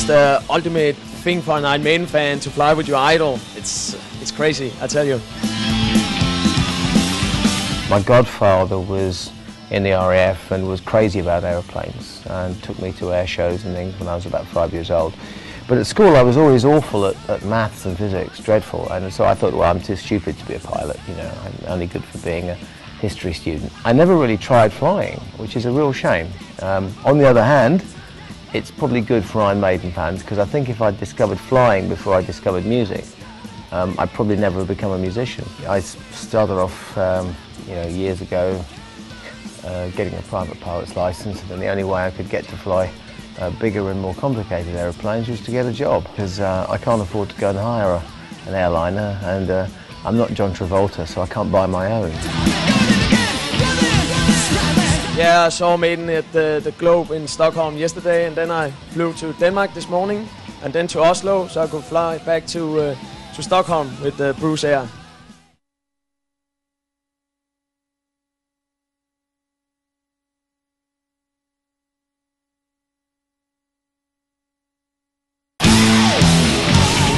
It's the ultimate thing for an Iron Maiden fan to fly with your idol. It's crazy, I tell you. My godfather was in the RAF and was crazy about aeroplanes and took me to air shows and things when I was about 5 years old. But at school I was always awful at maths and physics, dreadful, and so I thought, well, I'm too stupid to be a pilot, you know, I'm only good for being a history student. I never really tried flying, which is a real shame. On the other hand, it's probably good for Iron Maiden fans, because I think if I'd discovered flying before I discovered music, I'd probably never have become a musician. I started off you know, years ago getting a private pilot's license, and then the only way I could get to fly bigger and more complicated aeroplanes was to get a job, because I can't afford to go and hire an airliner, and I'm not John Travolta, so I can't buy my own. Yeah, I saw Maiden at the Globe in Stockholm yesterday, and then I flew to Denmark this morning, and then to Oslo, so I could fly back to Stockholm with Bruce Air.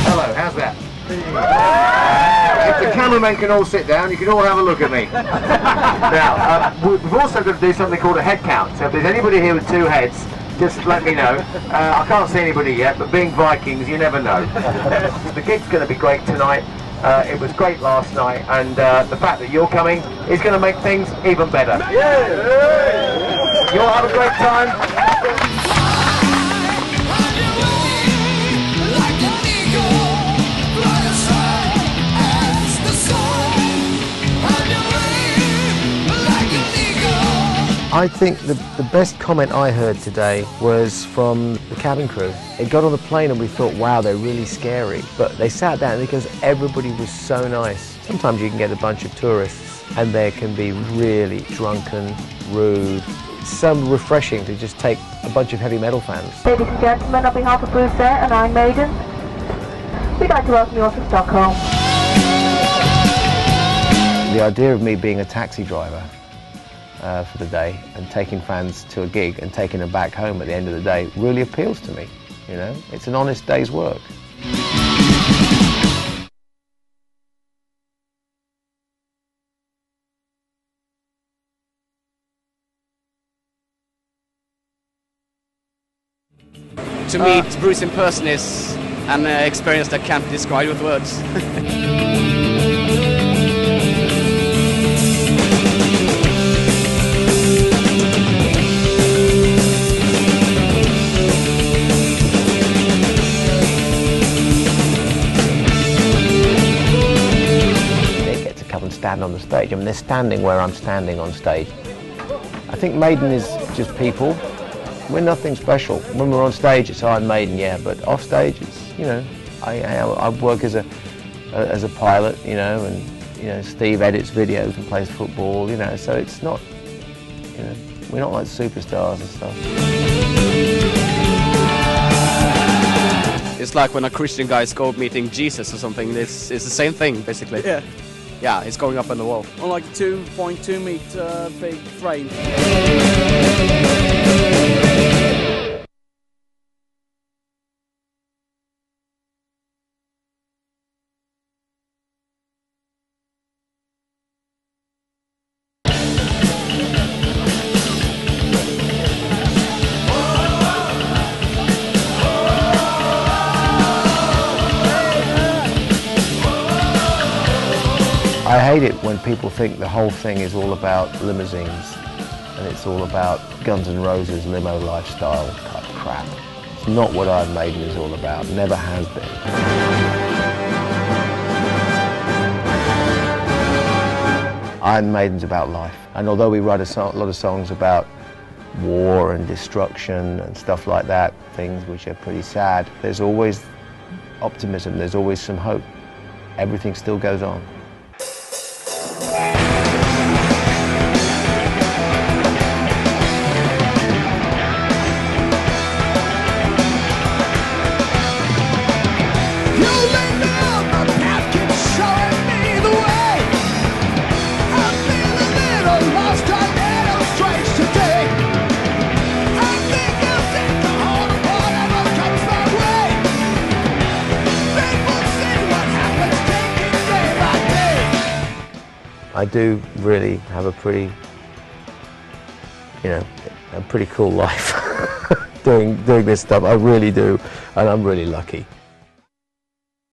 Hello, how's that? If the cameramen can all sit down, you can all have a look at me. Now, we've also got to do something called a head count, so if there's anybody here with 2 heads, just let me know. I can't see anybody yet, but being Vikings, you never know. The gig's going to be great tonight. It was great last night, and the fact that you're coming is going to make things even better. You'll have a great time. I think the best comment I heard today was from the cabin crew. They got on the plane and we thought, wow, they're really scary. But they sat down because everybody was so nice. Sometimes you can get a bunch of tourists and they can be really drunken, rude. It's so refreshing to just take a bunch of heavy metal fans. Ladies and gentlemen, on behalf of Bruce Air and Iron Maiden, we'd like to welcome you all to Stockholm. The idea of me being a taxi driver for the day and taking fans to a gig and taking them back home at the end of the day really appeals to me, you know? It's an honest day's work. To meet Bruce in person is an experience that can't be described with words. Stand on the stage. I mean, they're standing where I'm standing on stage. I think Maiden is just people. We're nothing special. When we're on stage, it's Iron Maiden, yeah, but off stage, it's, you know, I work as a pilot, you know, and, you know, Steve edits videos and plays football, you know, so it's not, you know, we're not like superstars and stuff. It's like when a Christian guy is meeting Jesus or something. It's the same thing, basically. Yeah. Yeah, it's going up on the wall. On like a 2.2 meter big frame. I hate it when people think the whole thing is all about limousines and it's all about Guns N' Roses limo lifestyle type crap. It's not what Iron Maiden is all about, never has been. Iron Maiden's about life, and although we write a lot of songs about war and destruction and stuff like that, things which are pretty sad, there's always optimism, there's always some hope. Everything still goes on. I do really have a pretty, you know, a pretty cool life doing this stuff. I really do, and I'm really lucky.